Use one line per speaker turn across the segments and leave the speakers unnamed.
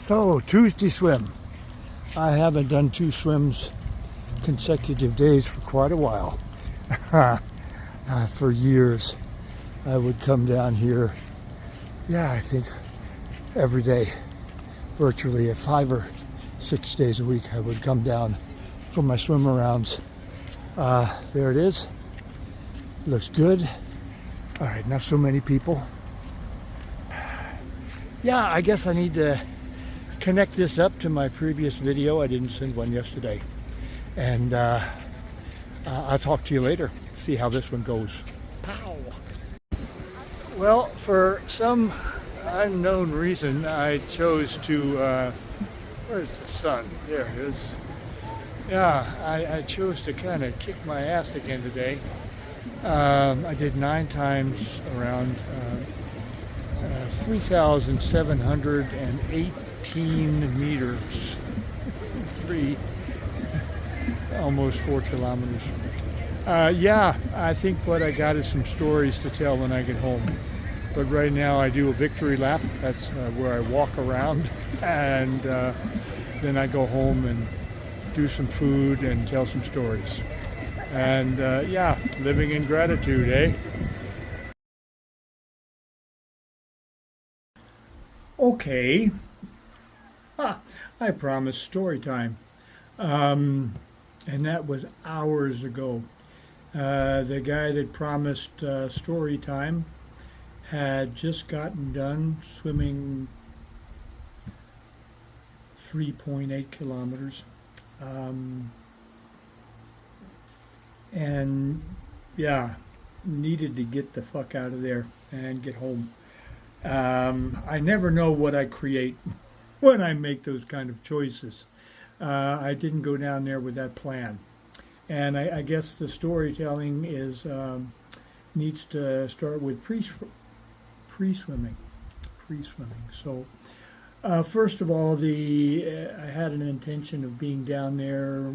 So, Tuesday swim. I haven't done 2 swims consecutive days for quite a while. For years, I would come down here, I think every day, virtually at 5 or 6 days a week, I would come down for my swim arounds. There it is. Looks good. All right, not so many people. Yeah, I guess I need to connect this up to my previous video. I didn't send one yesterday. And I'll talk to you later. See how this one goes. Pow! Well, for some unknown reason, I chose to, where's the sun? There it is. Yeah, I chose to kind of kick my ass again today. I did 9 times around 3,718 meters. Almost 4 kilometers. I think what I got is some stories to tell when I get home. But right now I do a victory lap. That's where I walk around, and then I go home and do some food and tell some stories. And living in gratitude, eh? Okay. I promised story time. And that was hours ago. The guy that promised story time had just gotten done swimming 3.8 kilometers. Needed to get the fuck out of there and get home. I never know what I create when I make those kind of choices. I didn't go down there with that plan. And I guess the storytelling is needs to start with pre-swimming. So first of all, I had an intention of being down there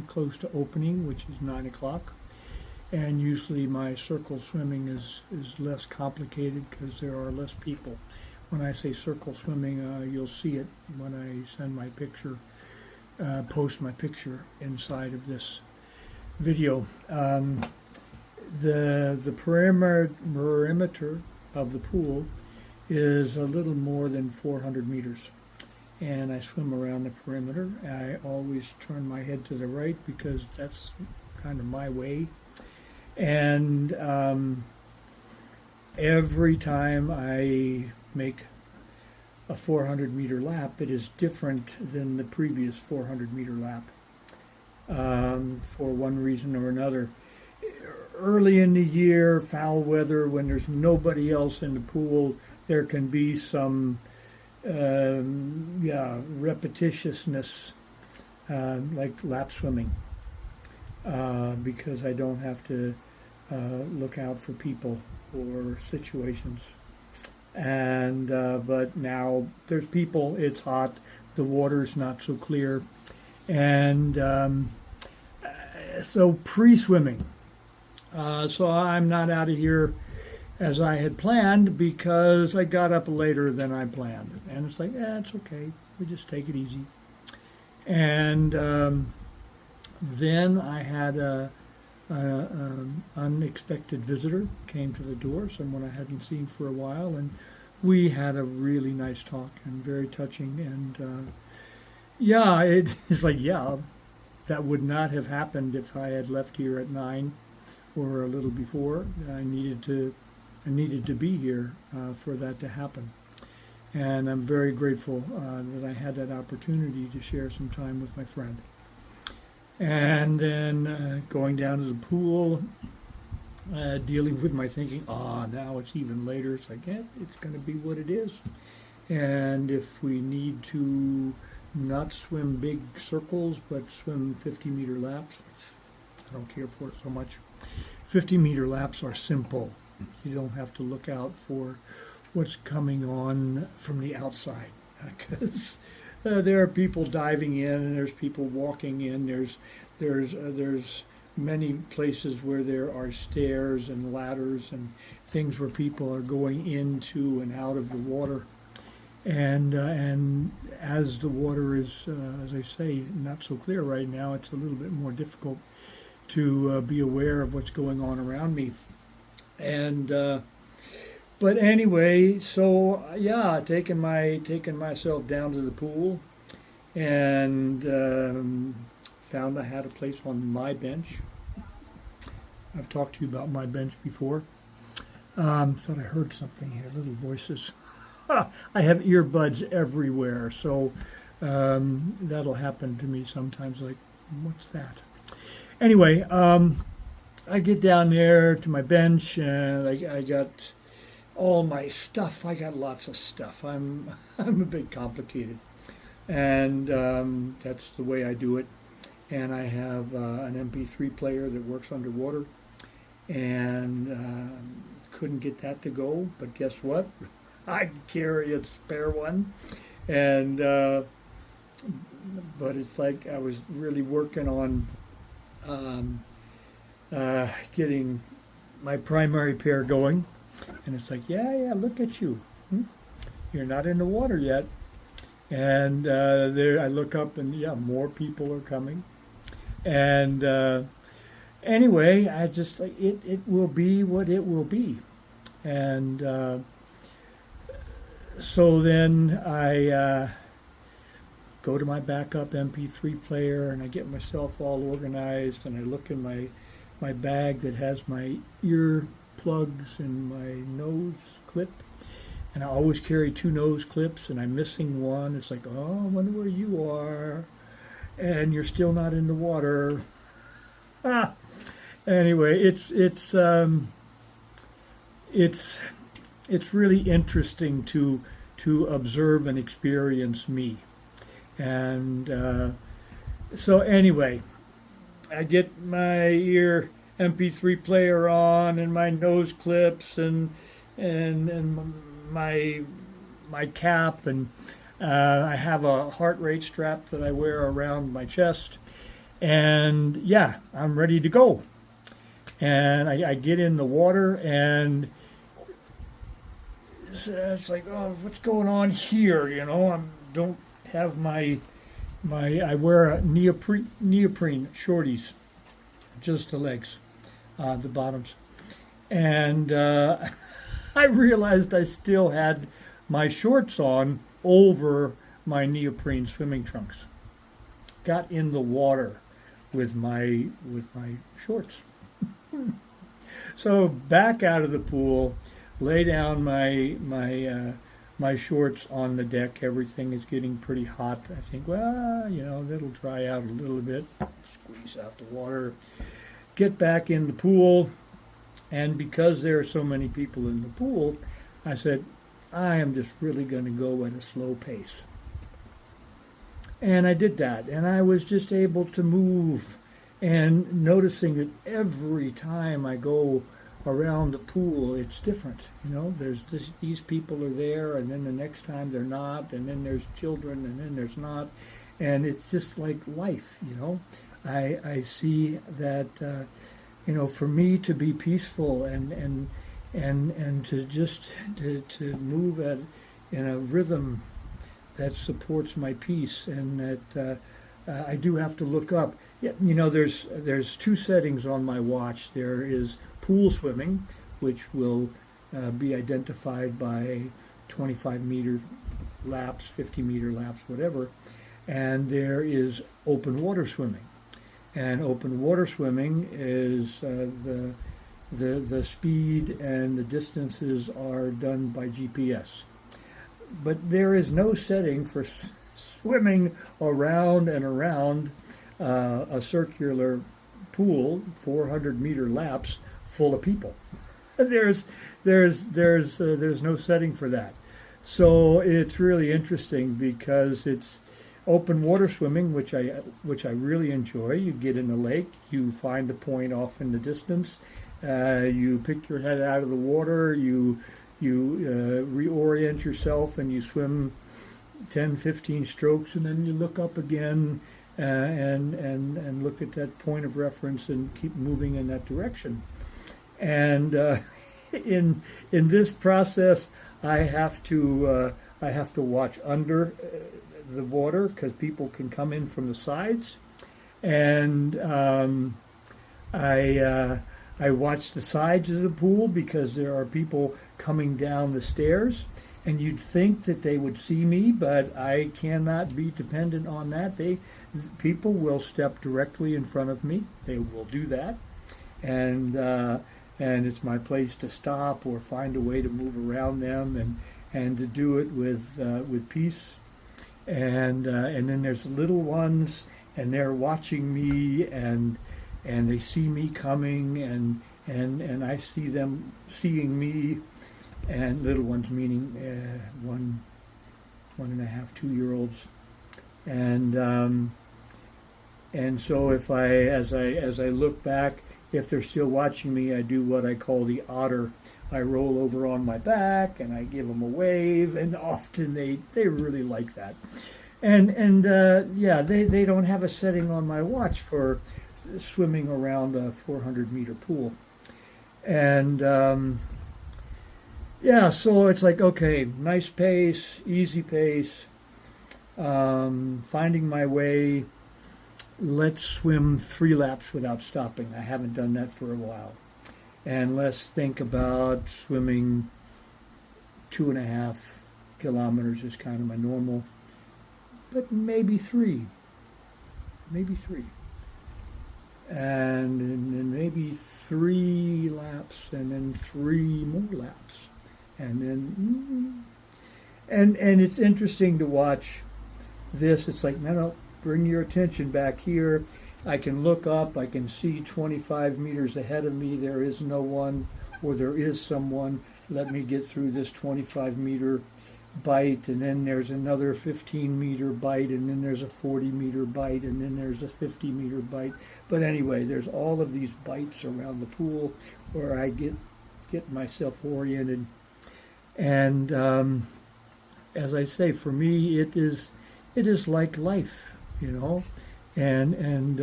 close to opening, which is 9 o'clock. And usually my circle swimming is less complicated because there are less people. When I say circle swimming, you'll see it when I send my picture, post my picture inside of this video. The perimeter of the pool is a little more than 400 meters. And I swim around the perimeter. I always turn my head to the right because that's kind of my way. And every time I make a 400 meter lap, it is different than the previous 400 meter lap for one reason or another. Early in the year, foul weather, when there's nobody else in the pool, there can be some repetitiousness, like lap swimming, because I don't have to look out for people or situations. And but now there's people, it's hot, the water's not so clear, and so pre-swimming. So I'm not out of here as I had planned because I got up later than I planned. And it's like, it's okay, we just take it easy. And then I had an unexpected visitor came to the door, someone I hadn't seen for a while, and we had a really nice talk and very touching. And it's like, that would not have happened if I had left here at 9 or a little before. I needed to be here for that to happen. And I'm very grateful that I had that opportunity to share some time with my friend. And then going down to the pool, dealing with my thinking, now it's even later. It's like, it's going to be what it is. And if we need to not swim big circles, but swim 50-meter laps, I don't care for it so much. 50-meter laps are simple. You don't have to look out for what's coming on from the outside, because there are people diving in and there's people walking in. There's many places where there are stairs and ladders and things where people are going into and out of the water. and as the water is, as I say, not so clear right now, it's a little bit more difficult to be aware of what's going on around me. And but anyway, so yeah, taking myself down to the pool, and found I had a place on my bench. I've talked to you about my bench before. Thought I heard something here, little voices. I have earbuds everywhere, so that'll happen to me sometimes. Like, what's that? Anyway, I get down there to my bench, and I got all my stuff. I got lots of stuff. I'm a bit complicated, and that's the way I do it. And I have an MP3 player that works underwater, and couldn't get that to go. But guess what? I carry a spare one, and but it's like I was really working on getting my primary pair going, and it's like, yeah, look at you, you're not in the water yet, and there I look up, and yeah, more people are coming, and anyway, I just like it will be what it will be, and so then I go to my backup MP3 player, and I get myself all organized, and I look in my bag that has my ear plugs and my nose clip, and I always carry 2 nose clips, and I'm missing one. It's like, oh, I wonder where you are, and you're still not in the water. Anyway, it's really interesting to observe and experience me. And so anyway, I get my ear MP3 player on, and my nose clips, and my cap, and I have a heart rate strap that I wear around my chest, and yeah, I'm ready to go. And I get in the water, and it's like, oh, what's going on here? You know, I don't have my I wear a neoprene shorties, just the legs, the bottoms, and I realized I still had my shorts on over my neoprene swimming trunks. Got in the water with my shorts. So back out of the pool, lay down my shorts on the deck. Everything is getting pretty hot. I think, well, you know, that'll dry out a little bit. Squeeze out the water. Get back in the pool. And because there are so many people in the pool, I said, I am just really going to go at a slow pace. And I did that. And I was just able to move. And noticing that every time I go around the pool, it's different. You know, there's these people are there, and then the next time they're not, and then there's children, and then there's not, and it's just like life. You know, I see that you know, for me to be peaceful and to just to move in a rhythm that supports my peace, and that I do have to look up. Yeah, you know, there's 2 settings on my watch. There is pool swimming, which will be identified by 25-meter laps, 50-meter laps, whatever, and there is open water swimming. And open water swimming is the speed and the distances are done by GPS. But there is no setting for swimming around and around a circular pool, 400-meter laps, full of people. There's no setting for that. So it's really interesting because it's open water swimming, which I really enjoy. You get in the lake, you find a point off in the distance, you pick your head out of the water, you reorient yourself, and you swim 10, 15 strokes, and then you look up again and look at that point of reference and keep moving in that direction. And in this process, I have to I have to watch under the water because people can come in from the sides, and I watch the sides of the pool because there are people coming down the stairs, and you'd think that they would see me, but I cannot be dependent on that. People will step directly in front of me. They will do that, and it's my place to stop or find a way to move around them, and to do it with peace. And then there's little ones, and they're watching me, and they see me coming, and I see them seeing me. And little ones meaning 1.5, 2-year-olds, and so as I look back, if they're still watching me, I do what I call the otter. I roll over on my back and I give them a wave, and often they really like that. And yeah, they don't have a setting on my watch for swimming around a 400-meter pool, and yeah, so it's like, okay, nice pace, easy pace, finding my way. Let's swim 3 laps without stopping. I haven't done that for a while. And let's think about swimming 2.5 kilometers is kind of my normal, but maybe 3. Maybe 3. And then maybe 3 laps, and then 3 more laps. And then, and it's interesting to watch this. It's like, no, bring your attention back here. I can look up, I can see 25 meters ahead of me. There is no one, or there is someone. Let me get through this 25-meter bite, and then there's another 15-meter bite, and then there's a 40-meter bite, and then there's a 50-meter bite. But anyway, there's all of these bites around the pool where I get myself oriented. And as I say, for me, it is like life, you know. And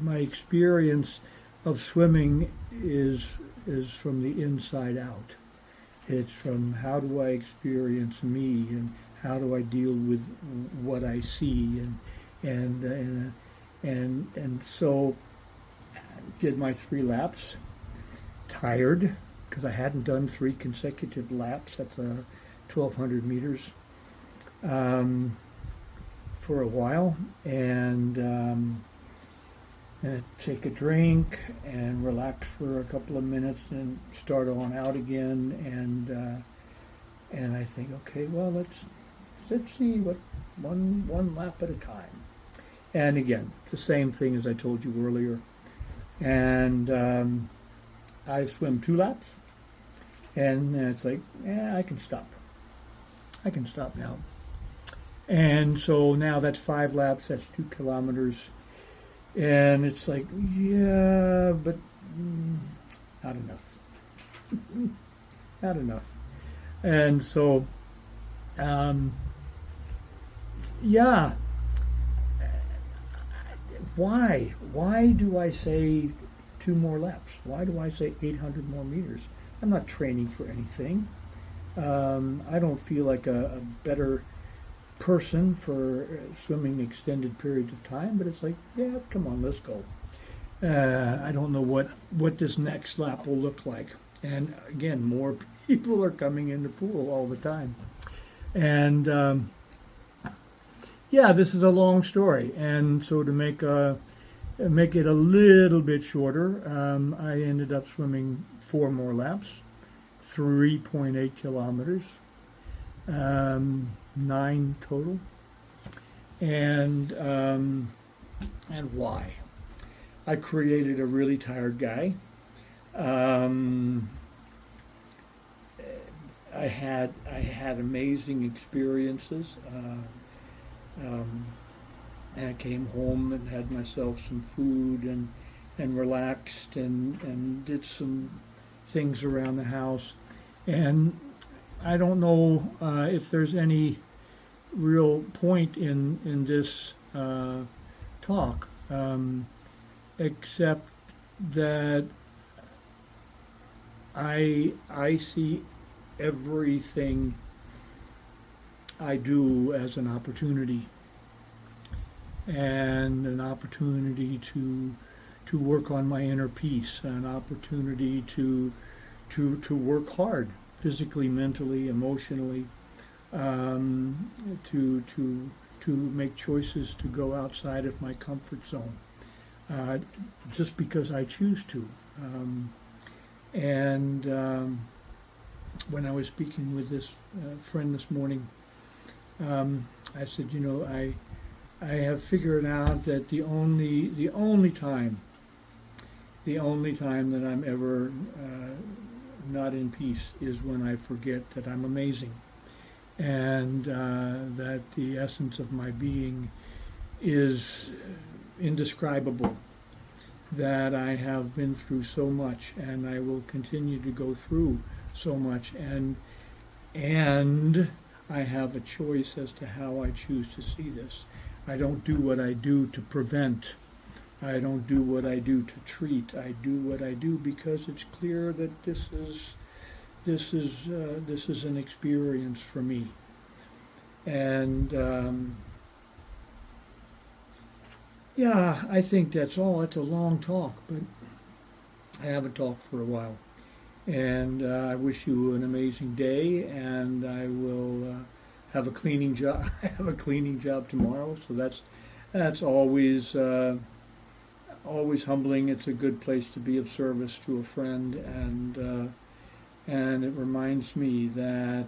my experience of swimming is from the inside out. It's from how do I experience me, and how do I deal with what I see, and so I did my 3 laps, tired, because I hadn't done 3 consecutive laps. That's 1,200 meters for a while, and take a drink and relax for a couple of minutes, and start on out again. And I think, okay, well, let's see what one lap at a time. And again, the same thing as I told you earlier. And I swim 2 laps. And it's like, I can stop. I can stop now. And so now that's 5 laps, that's 2 kilometers. And it's like, yeah, but not enough. Not enough. And so, yeah. Why? Why do I say 2 more laps? Why do I say 800 more meters? I'm not training for anything. I don't feel like a better person for swimming extended periods of time, but it's like, yeah, come on, let's go. I don't know what this next lap will look like. And again, more people are coming in the pool all the time. And yeah, this is a long story. And so to make it a little bit shorter, I ended up swimming 4 more laps, 3.8 kilometers, 9 total. And why? I created a really tired guy. I had amazing experiences. And I came home and had myself some food and relaxed and did some things around the house. And I don't know if there's any real point in this talk, except that I see everything I do as an opportunity, and an opportunity to work on my inner peace, an opportunity to work hard, physically, mentally, emotionally, to make choices to go outside of my comfort zone, uh, just because I choose to. And when I was speaking with this friend this morning, I said, I have figured out that the only time that I'm ever not in peace is when I forget that I'm amazing, and that the essence of my being is indescribable, that I have been through so much and I will continue to go through so much, and I have a choice as to how I choose to see this. I don't do what I do to prevent. I don't do what I do to treat. I do what I do because it's clear that this is an experience for me. And yeah, I think that's all. It's a long talk, but I haven't talked for a while. And I wish you an amazing day, and I will have a cleaning job. I have a cleaning job tomorrow, so that's always humbling. It's a good place to be of service to a friend, and it reminds me that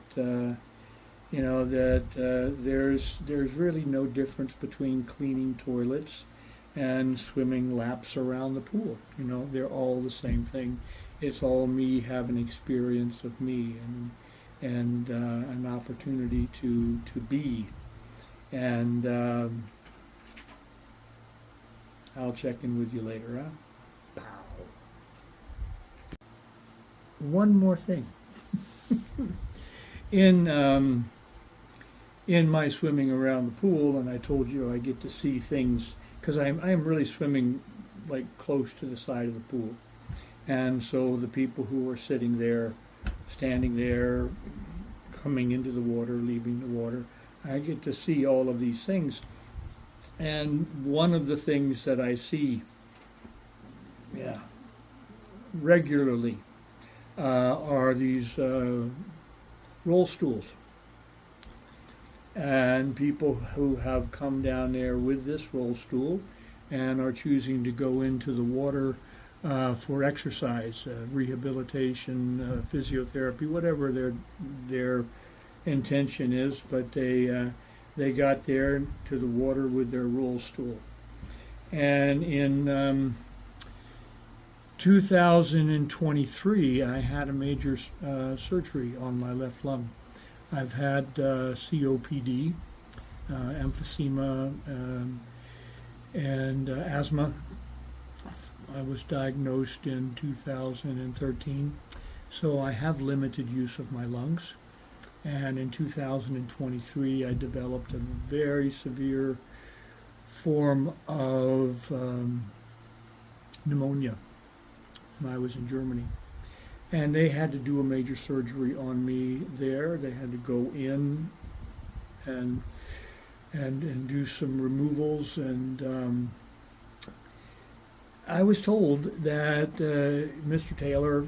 there's really no difference between cleaning toilets and swimming laps around the pool. They're all the same thing. It's all me having experience of me, and an opportunity to be. And I'll check in with you later, huh? Pow. One more thing. In my swimming around the pool, and I told you I get to see things because I'm really swimming like close to the side of the pool, and so the people who are sitting there, standing there, coming into the water, leaving the water, I get to see all of these things. And one of the things that I see, regularly, are these roll stools. And people who have come down there with this roll stool and are choosing to go into the water for exercise, rehabilitation, physiotherapy, whatever their intention is, but they got there to the water with their roll stool. And in 2023, I had a major surgery on my left lung. I've had COPD, emphysema, and asthma. I was diagnosed in 2013, so I have limited use of my lungs. And in 2023, I developed a very severe form of pneumonia when I was in Germany. And they had to do a major surgery on me there. They had to go in and do some removals. And I was told that, Mr. Taylor,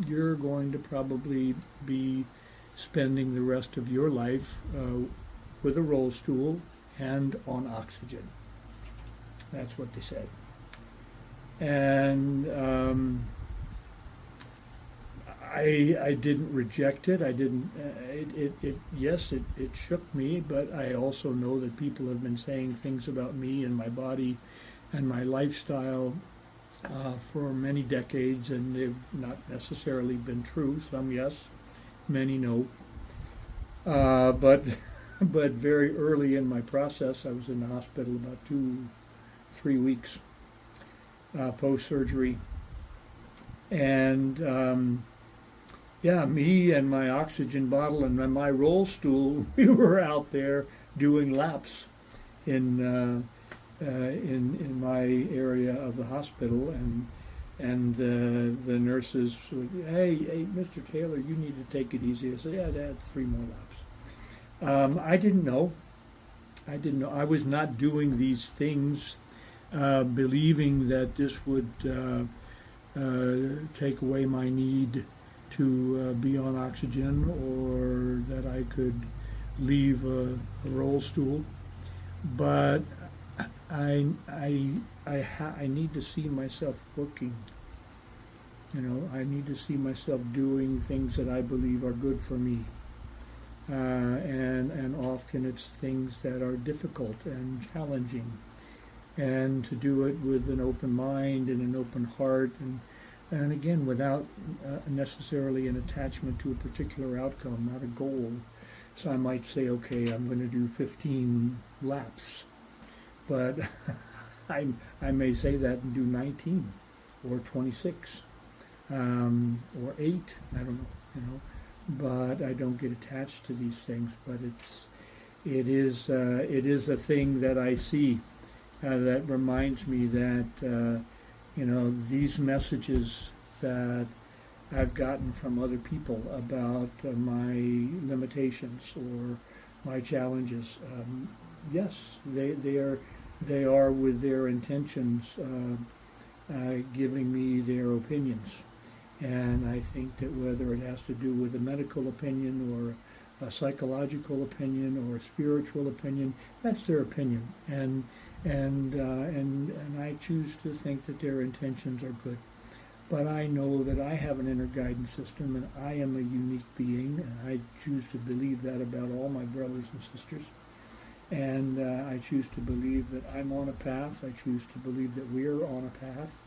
you're going to probably be spending the rest of your life with a roll stool and on oxygen. That's what they said. And I didn't reject it. I didn't. Yes, it shook me, but I also know that people have been saying things about me and my body and my lifestyle for many decades, and they've not necessarily been true. Some yes, many no. But very early in my process, I was in the hospital about 2-3 weeks post surgery, and me and my oxygen bottle and my roll stool, we were out there doing laps in my area of the hospital, and the nurses would, hey, Mr. Taylor, you need to take it easy. I said, yeah, Dad, 3 more laps. I didn't know. I didn't know. I was not doing these things, believing that this would take away my need to be on oxygen, or that I could leave a roll stool. But I need to see myself working. You know, I need to see myself doing things that I believe are good for me. And often it's things that are difficult and challenging, and to do it with an open mind and an open heart, and again without necessarily an attachment to a particular outcome, not a goal. So I might say, okay, I'm going to do 15 laps, but I may say that and do 19 or 26 or 8. I don't know, you know. But I don't get attached to these things. But it is a thing that I see that reminds me that you know, these messages that I've gotten from other people about my limitations or my challenges. Yes, they are with their intentions, giving me their opinions. And I think that whether it has to do with a medical opinion or a psychological opinion or a spiritual opinion, that's their opinion. And I choose to think that their intentions are good. But I know that I have an inner guidance system, and I am a unique being, and I choose to believe that about all my brothers and sisters. And I choose to believe that I'm on a path. I choose to believe that we're on a path.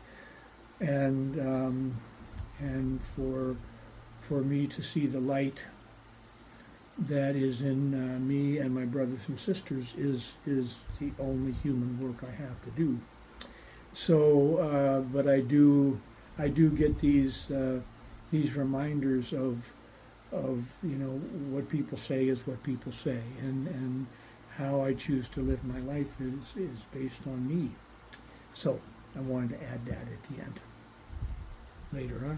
And for me to see the light that is in me and my brothers and sisters is the only human work I have to do. So, but I do get these reminders of you know, what people say is what people say, and how I choose to live my life is based on me. So I wanted to add that at the end. Later, huh?